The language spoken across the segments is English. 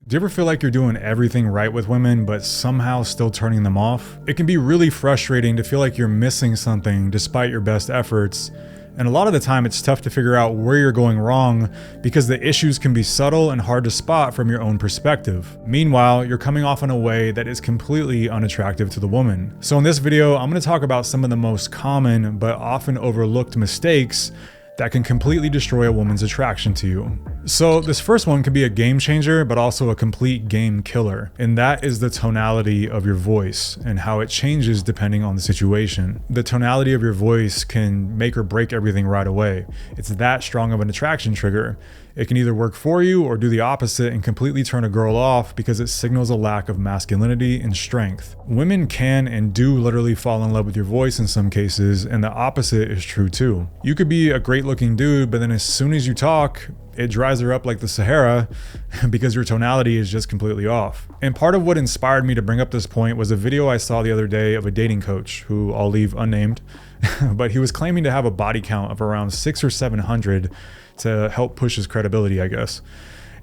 Do you ever feel like you're doing everything right with women, but somehow still turning them off? It can be really frustrating to feel like you're missing something despite your best efforts. And a lot of the time it's tough to figure out where you're going wrong because the issues can be subtle and hard to spot from your own perspective. Meanwhile, you're coming off in a way that is completely unattractive to the woman. So in this video, I'm going to talk about some of the most common but often overlooked mistakes that can completely destroy a woman's attraction to you. So this first one can be a game changer, but also a complete game killer. And that is the tonality of your voice and how it changes depending on the situation. The tonality of your voice can make or break everything right away. It's that strong of an attraction trigger. It can either work for you or do the opposite and completely turn a girl off because it signals a lack of masculinity and strength. Women can and do literally fall in love with your voice in some cases, and the opposite is true too. You could be a great looking dude, but then as soon as you talk, it dries her up like the Sahara because your tonality is just completely off. And part of what inspired me to bring up this point was a video I saw the other day of a dating coach, who I'll leave unnamed, but he was claiming to have a body count of around 600 or 700 to help push his credibility, I guess.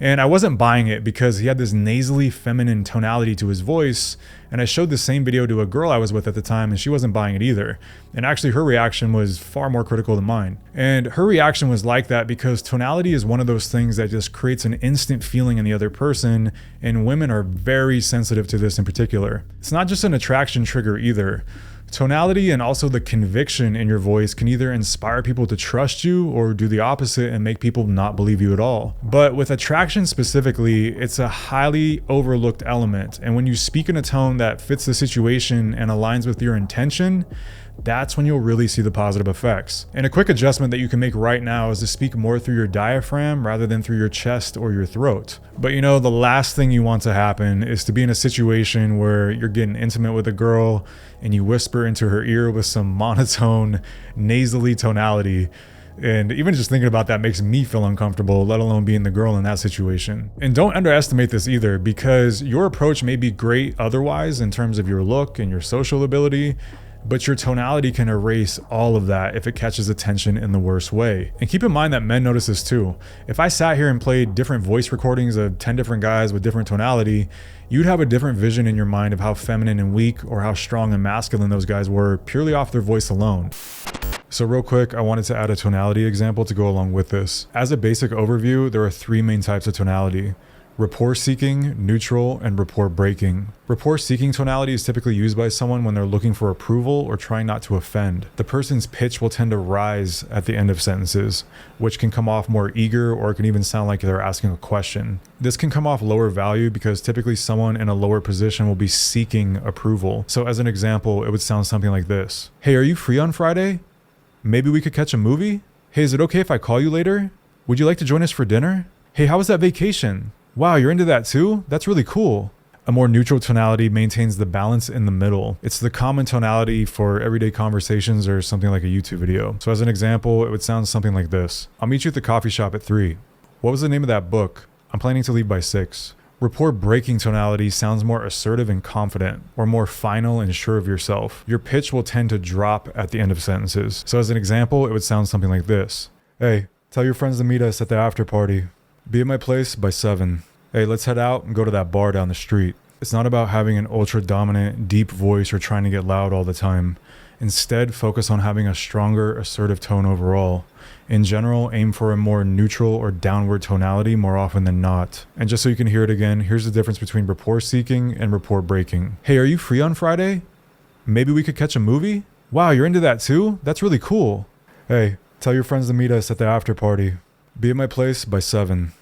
And I wasn't buying it because he had this nasally feminine tonality to his voice, and I showed the same video to a girl I was with at the time and she wasn't buying it either. And actually her reaction was far more critical than mine. And her reaction was like that because tonality is one of those things that just creates an instant feeling in the other person, and women are very sensitive to this in particular. It's not just an attraction trigger either. Tonality and also the conviction in your voice can either inspire people to trust you or do the opposite and make people not believe you at all. But with attraction specifically, it's a highly overlooked element. And when you speak in a tone that fits the situation and aligns with your intention, that's when you'll really see the positive effects. And a quick adjustment that you can make right now is to speak more through your diaphragm rather than through your chest or your throat. But you know, the last thing you want to happen is to be in a situation where you're getting intimate with a girl and you whisper into her ear with some monotone, nasally tonality. And even just thinking about that makes me feel uncomfortable, let alone being the girl in that situation. And don't underestimate this either, because your approach may be great otherwise in terms of your look and your social ability, but your tonality can erase all of that if it catches attention in the worst way. And keep in mind that men notice this too. If I sat here and played different voice recordings of 10 different guys with different tonality, you'd have a different vision in your mind of how feminine and weak or how strong and masculine those guys were purely off their voice alone. So real quick, I wanted to add a tonality example to go along with this. As a basic overview, there are three main types of tonality: rapport seeking, neutral, and rapport breaking. Rapport seeking tonality is typically used by someone when they're looking for approval or trying not to offend. The person's pitch will tend to rise at the end of sentences, which can come off more eager, or it can even sound like they're asking a question. This can come off lower value because typically someone in a lower position will be seeking approval. So as an example, it would sound something like this: "Hey, are you free on Friday? Maybe we could catch a movie? Hey, is it okay if I call you later? Would you like to join us for dinner? Hey, how was that vacation? Wow, you're into that too? That's really cool." A more neutral tonality maintains the balance in the middle. It's the common tonality for everyday conversations or something like a YouTube video. So as an example, it would sound something like this: "I'll meet you at the coffee shop at 3. What was the name of that book? I'm planning to leave by 6. Rapport breaking tonality sounds more assertive and confident, or more final and sure of yourself. Your pitch will tend to drop at the end of sentences. So as an example, it would sound something like this: "Hey, tell your friends to meet us at the after party. Be at my place by 7. Hey, let's head out and go to that bar down the street." It's not about having an ultra dominant, deep voice or trying to get loud all the time. Instead, focus on having a stronger, assertive tone overall. In general, aim for a more neutral or downward tonality more often than not. And just so you can hear it again, here's the difference between rapport seeking and rapport breaking. "Hey, are you free on Friday? Maybe we could catch a movie? Wow, you're into that too? That's really cool. Hey, tell your friends to meet us at the after party. Be at my place by 7.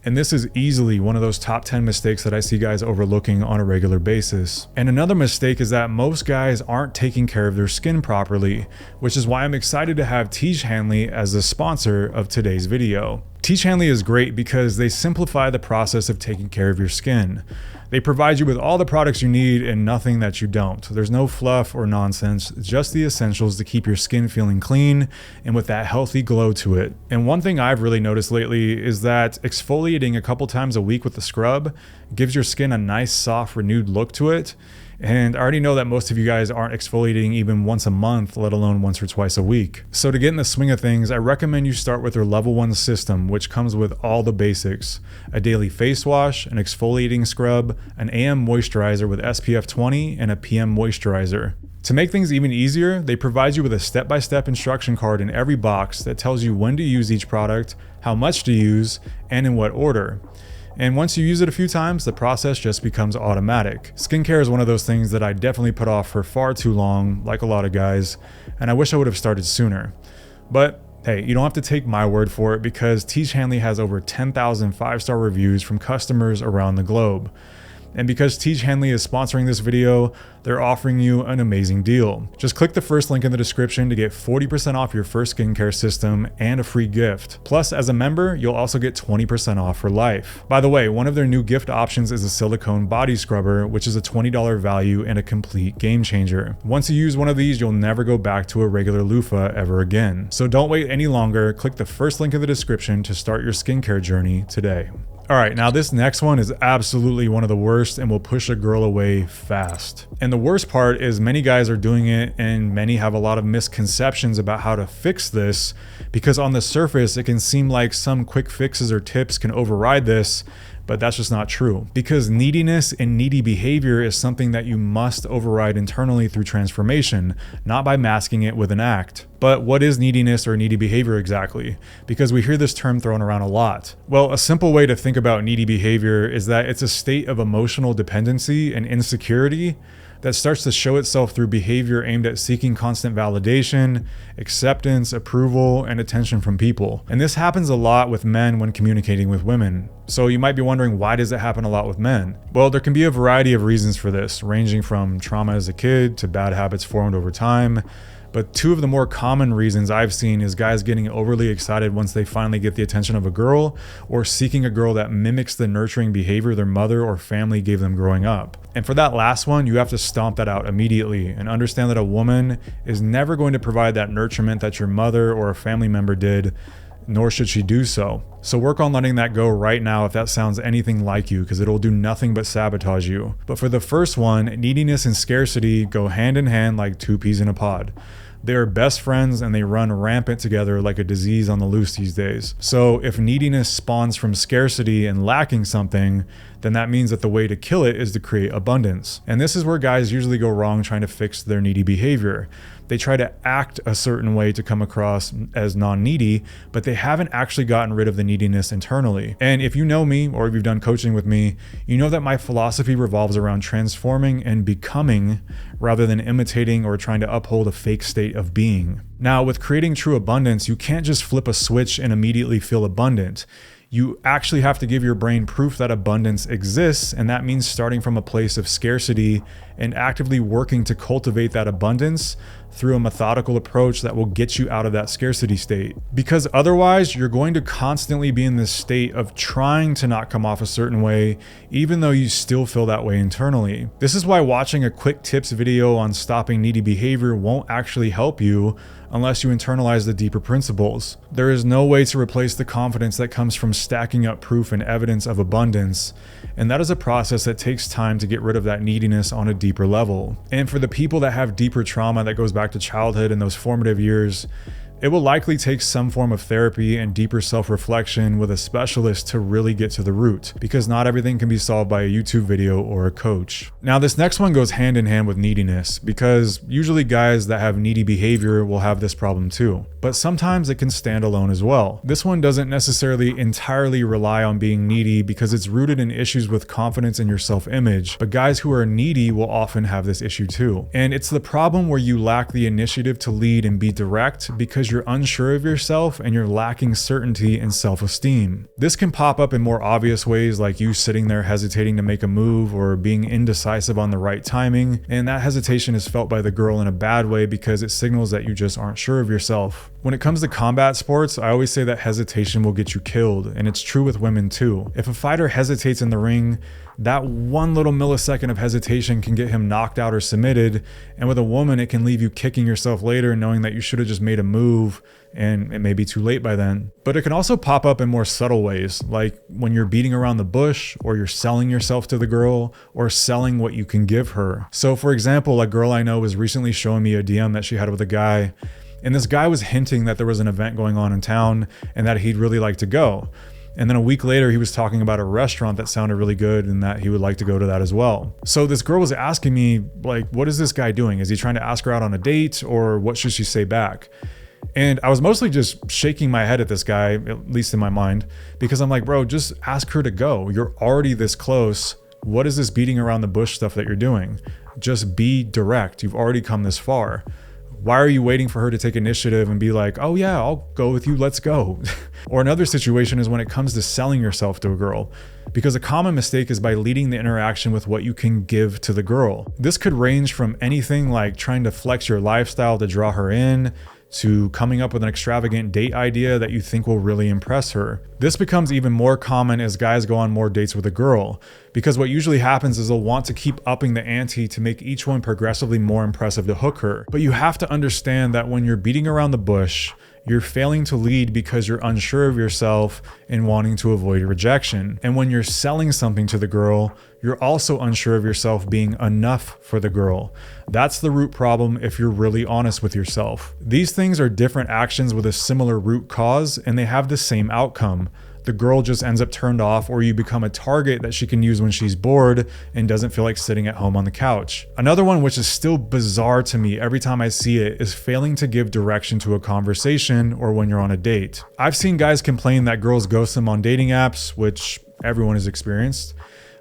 And this is easily one of those top 10 mistakes that I see guys overlooking on a regular basis. And another mistake is that most guys aren't taking care of their skin properly, which is why I'm excited to have Tiege Hanley as the sponsor of today's video. Tiege Hanley is great because they simplify the process of taking care of your skin. They provide you with all the products you need and nothing that you don't. There's no fluff or nonsense, just the essentials to keep your skin feeling clean and with that healthy glow to it. And one thing I've really noticed lately is that exfoliating a couple times a week with the scrub gives your skin a nice, soft, renewed look to it. And I already know that most of you guys aren't exfoliating even once a month, let alone once or twice a week. So to get in the swing of things, I recommend you start with their level 1 system, which comes with all the basics: a daily face wash, an exfoliating scrub, an AM moisturizer with SPF 20, and a PM moisturizer. To make things even easier, they provide you with a step-by-step instruction card in every box that tells you when to use each product, how much to use, and in what order. And once you use it a few times, the process just becomes automatic. Skincare is one of those things that I definitely put off for far too long, like a lot of guys, and I wish I would have started sooner. But hey, you don't have to take my word for it, because Tiege Hanley has over 10,000 5-star reviews from customers around the globe. And because Tiege Hanley is sponsoring this video, they're offering you an amazing deal. Just click the first link in the description to get 40% off your first skincare system and a free gift. Plus, as a member, you'll also get 20% off for life. By the way, one of their new gift options is a silicone body scrubber, which is a $20 value and a complete game changer. Once you use one of these, you'll never go back to a regular loofah ever again. So don't wait any longer. Click the first link in the description to start your skincare journey today. All right, now this next one is absolutely one of the worst and will push a girl away fast. And the worst part is many guys are doing it, and many have a lot of misconceptions about how to fix this, because on the surface it can seem like some quick fixes or tips can override this, but that's just not true. Because neediness and needy behavior is something that you must override internally through transformation, not by masking it with an act. But what is neediness or needy behavior exactly? Because we hear this term thrown around a lot. Well, a simple way to think about needy behavior is that it's a state of emotional dependency and insecurity that starts to show itself through behavior aimed at seeking constant validation, acceptance, approval, and attention from people. And this happens a lot with men when communicating with women. So you might be wondering, why does it happen a lot with men? Well, there can be a variety of reasons for this, ranging from trauma as a kid to bad habits formed over time. But two of the more common reasons I've seen is guys getting overly excited once they finally get the attention of a girl, or seeking a girl that mimics the nurturing behavior their mother or family gave them growing up. And for that last one, you have to stomp that out immediately and understand that a woman is never going to provide that nurturement that your mother or a family member did, nor should she do so. So work on letting that go right now if that sounds anything like you, because it'll do nothing but sabotage you. But for the first one, neediness and scarcity go hand in hand like two peas in a pod. They are best friends, and they run rampant together like a disease on the loose these days. So if neediness spawns from scarcity and lacking something, then that means that the way to kill it is to create abundance. And this is where guys usually go wrong trying to fix their needy behavior. They try to act a certain way to come across as non-needy, but they haven't actually gotten rid of the neediness internally. And if you know me, or if you've done coaching with me, you know that my philosophy revolves around transforming and becoming rather than imitating or trying to uphold a fake state of being. Now, with creating true abundance, you can't just flip a switch and immediately feel abundant. You actually have to give your brain proof that abundance exists, and that means starting from a place of scarcity and actively working to cultivate that abundance through a methodical approach that will get you out of that scarcity state. Because otherwise, you're going to constantly be in this state of trying to not come off a certain way, even though you still feel that way internally. This is why watching a quick tips video on stopping needy behavior won't actually help you unless you internalize the deeper principles. There is no way to replace the confidence that comes from stacking up proof and evidence of abundance, and that is a process that takes time to get rid of that neediness on a deeper level. And for the people that have deeper trauma that goes back to childhood and those formative years, it will likely take some form of therapy and deeper self-reflection with a specialist to really get to the root, because not everything can be solved by a YouTube video or a coach. Now, this next one goes hand in hand with neediness, because usually guys that have needy behavior will have this problem too, but sometimes it can stand alone as well. This one doesn't necessarily entirely rely on being needy because it's rooted in issues with confidence in your self-image, but guys who are needy will often have this issue too. And it's the problem where you lack the initiative to lead and be direct because you're unsure of yourself and you're lacking certainty and self-esteem. This can pop up in more obvious ways, like you sitting there hesitating to make a move or being indecisive on the right timing, and that hesitation is felt by the girl in a bad way because it signals that you just aren't sure of yourself. When it comes to combat sports, I always say that hesitation will get you killed, and it's true with women too. If a fighter hesitates in the ring, that one little millisecond of hesitation can get him knocked out or submitted, and with a woman, it can leave you kicking yourself later knowing that you should have just made a move and it may be too late by then. But it can also pop up in more subtle ways, like when you're beating around the bush, or you're selling yourself to the girl, or selling what you can give her. So for example, a girl I know was recently showing me a DM that she had with a guy, and this guy was hinting that there was an event going on in town and that he'd really like to go. And then a week later, he was talking about a restaurant that sounded really good and that he would like to go to that as well. So this girl was asking me, like, what is this guy doing? Is he trying to ask her out on a date, or what should she say back? And I was mostly just shaking my head at this guy, at least in my mind, because I'm like, bro, just ask her to go. You're already this close. What is this beating around the bush stuff that you're doing? Just be direct. You've already come this far. Why are you waiting for her to take initiative and be like, oh yeah, I'll go with you, let's go? Or another situation is when it comes to selling yourself to a girl, because a common mistake is by leading the interaction with what you can give to the girl. This could range from anything like trying to flex your lifestyle to draw her in, to coming up with an extravagant date idea that you think will really impress her. This becomes even more common as guys go on more dates with a girl, because what usually happens is they'll want to keep upping the ante to make each one progressively more impressive to hook her. But you have to understand that when you're beating around the bush, you're failing to lead because you're unsure of yourself and wanting to avoid rejection. And when you're selling something to the girl, you're also unsure of yourself being enough for the girl. That's the root problem if you're really honest with yourself. These things are different actions with a similar root cause, and they have the same outcome. The girl just ends up turned off, or you become a target that she can use when she's bored and doesn't feel like sitting at home on the couch. Another one, which is still bizarre to me every time I see it, is failing to give direction to a conversation or when you're on a date. I've seen guys complain that girls ghost them on dating apps, which everyone has experienced.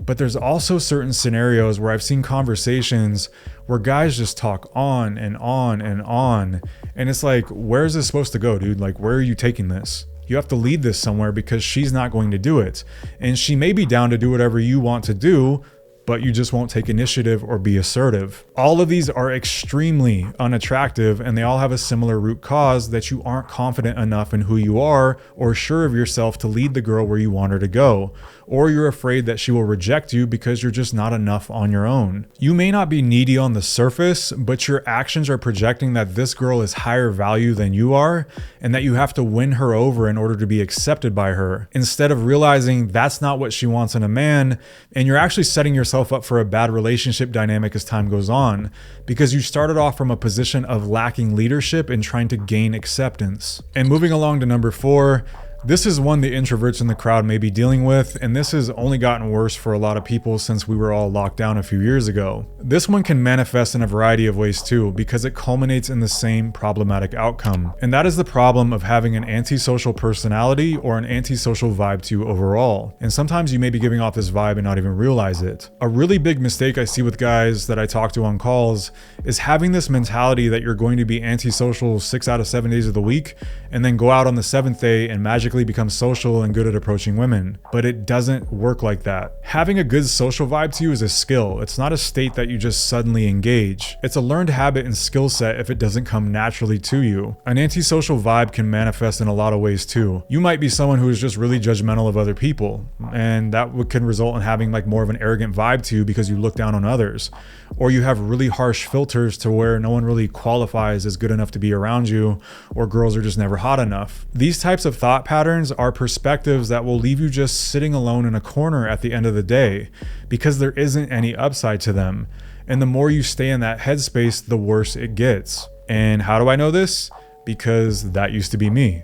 But there's also certain scenarios where I've seen conversations where guys just talk on and on and on. And it's like, where's this supposed to go, dude? Like, where are you taking this? You have to lead this somewhere, because she's not going to do it. And she may be down to do whatever you want to do, but you just won't take initiative or be assertive. All of these are extremely unattractive, and they all have a similar root cause, that you aren't confident enough in who you are or sure of yourself to lead the girl where you want her to go. Or you're afraid that she will reject you because you're just not enough on your own. You may not be needy on the surface, but your actions are projecting that this girl is higher value than you are, and that you have to win her over in order to be accepted by her, instead of realizing that's not what she wants in a man, and you're actually setting yourself up for a bad relationship dynamic as time goes on, because you started off from a position of lacking leadership and trying to gain acceptance. And moving along to number 4, this is one the introverts in the crowd may be dealing with, and this has only gotten worse for a lot of people since we were all locked down a few years ago. This one can manifest in a variety of ways too, because it culminates in the same problematic outcome. And that is the problem of having an antisocial personality or an antisocial vibe to you overall. And sometimes you may be giving off this vibe and not even realize it. A really big mistake I see with guys that I talk to on calls is having this mentality that you're going to be antisocial 6 out of 7 days of the week, and then go out on the 7th day and magically become social and good at approaching women. But it doesn't work like that. Having a good social vibe to you is a skill. It's not a state that you just suddenly engage. It's a learned habit and skill set if it doesn't come naturally to you. An antisocial vibe can manifest in a lot of ways too. You might be someone who is just really judgmental of other people, and that can result in having like more of an arrogant vibe to you because you look down on others. Or you have really harsh filters to where no one really qualifies as good enough to be around you, or girls are just never hot enough. These types of thought patterns are perspectives that will leave you just sitting alone in a corner at the end of the day, because there isn't any upside to them. And the more you stay in that headspace, the worse it gets. And how do I know this? Because that used to be me.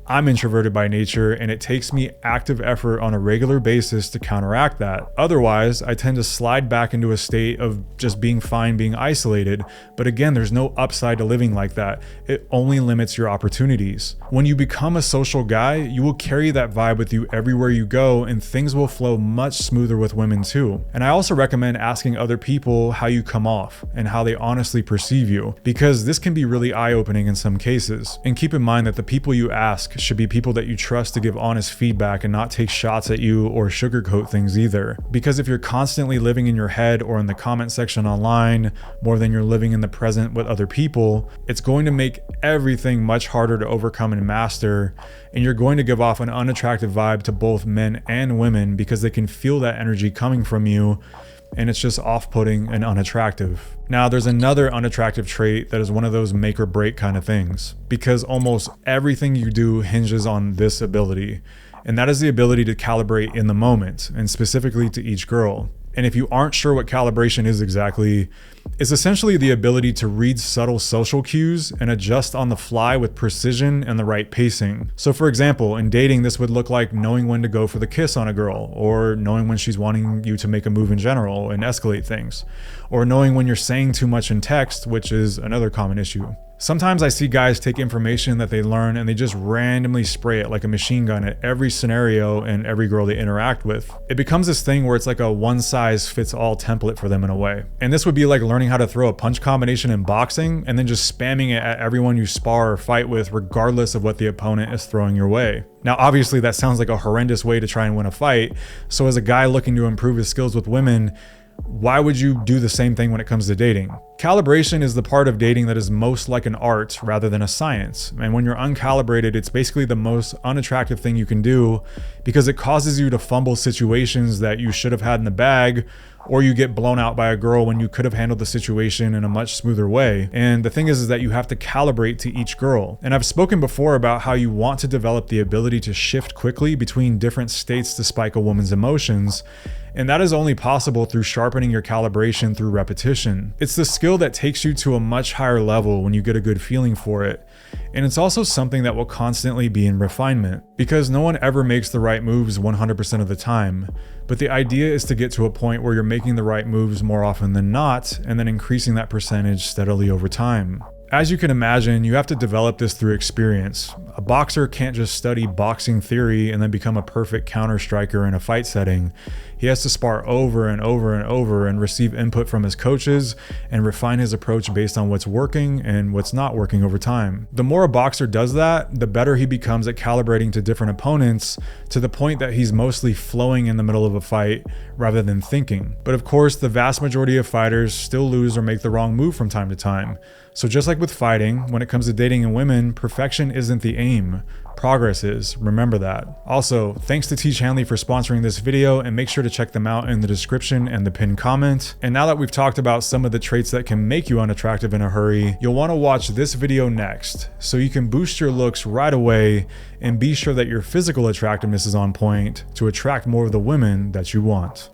I'm introverted by nature, and it takes me active effort on a regular basis to counteract that. Otherwise, I tend to slide back into a state of just being fine, being isolated. But again, there's no upside to living like that. It only limits your opportunities. When you become a social guy, you will carry that vibe with you everywhere you go, and things will flow much smoother with women too. And I also recommend asking other people how you come off and how they honestly perceive you, because this can be really eye-opening in some cases. And keep in mind that the people you ask ask should be people that you trust to give honest feedback and not take shots at you or sugarcoat things either. Because if you're constantly living in your head or in the comment section online more than you're living in the present with other people, it's going to make everything much harder to overcome and master, and you're going to give off an unattractive vibe to both men and women because they can feel that energy coming from you, and it's just off-putting and unattractive. Now, there's another unattractive trait that is one of those make or break kind of things, because almost everything you do hinges on this ability, and that is the ability to calibrate in the moment, and specifically to each girl. And if you aren't sure what calibration is exactly, it's essentially the ability to read subtle social cues and adjust on the fly with precision and the right pacing. So for example, in dating, this would look like knowing when to go for the kiss on a girl, or knowing when she's wanting you to make a move in general and escalate things, or knowing when you're saying too much in text, which is another common issue. Sometimes I see guys take information that they learn and they just randomly spray it like a machine gun at every scenario and every girl they interact with. It becomes this thing where it's like a one-size-fits-all template for them in a way. And this would be like learning how to throw a punch combination in boxing and then just spamming it at everyone you spar or fight with, regardless of what the opponent is throwing your way. Now, obviously that sounds like a horrendous way to try and win a fight. So as a guy looking to improve his skills with women, why would you do the same thing when it comes to dating? Calibration is the part of dating that is most like an art rather than a science. And when you're uncalibrated, it's basically the most unattractive thing you can do because it causes you to fumble situations that you should have had in the bag, or you get blown out by a girl when you could have handled the situation in a much smoother way. And the thing is that you have to calibrate to each girl. And I've spoken before about how you want to develop the ability to shift quickly between different states to spike a woman's emotions. And that is only possible through sharpening your calibration through repetition. It's the skill that takes you to a much higher level when you get a good feeling for it. And it's also something that will constantly be in refinement, because no one ever makes the right moves 100% of the time. But the idea is to get to a point where you're making the right moves more often than not, and then increasing that percentage steadily over time. As you can imagine, you have to develop this through experience. A boxer can't just study boxing theory and then become a perfect counter striker in a fight setting. He has to spar over and over and over and receive input from his coaches and refine his approach based on what's working and what's not working over time. The more a boxer does that, the better he becomes at calibrating to different opponents, to the point that he's mostly flowing in the middle of a fight rather than thinking. But of course, the vast majority of fighters still lose or make the wrong move from time to time. So just like with fighting, when it comes to dating and women, perfection isn't the aim. Progress is. Remember that. Also, thanks to Teach Hanley for sponsoring this video, and make sure to check them out in the description and the pinned comment. And now that we've talked about some of the traits that can make you unattractive in a hurry, you'll want to watch this video next, so you can boost your looks right away and be sure that your physical attractiveness is on point to attract more of the women that you want.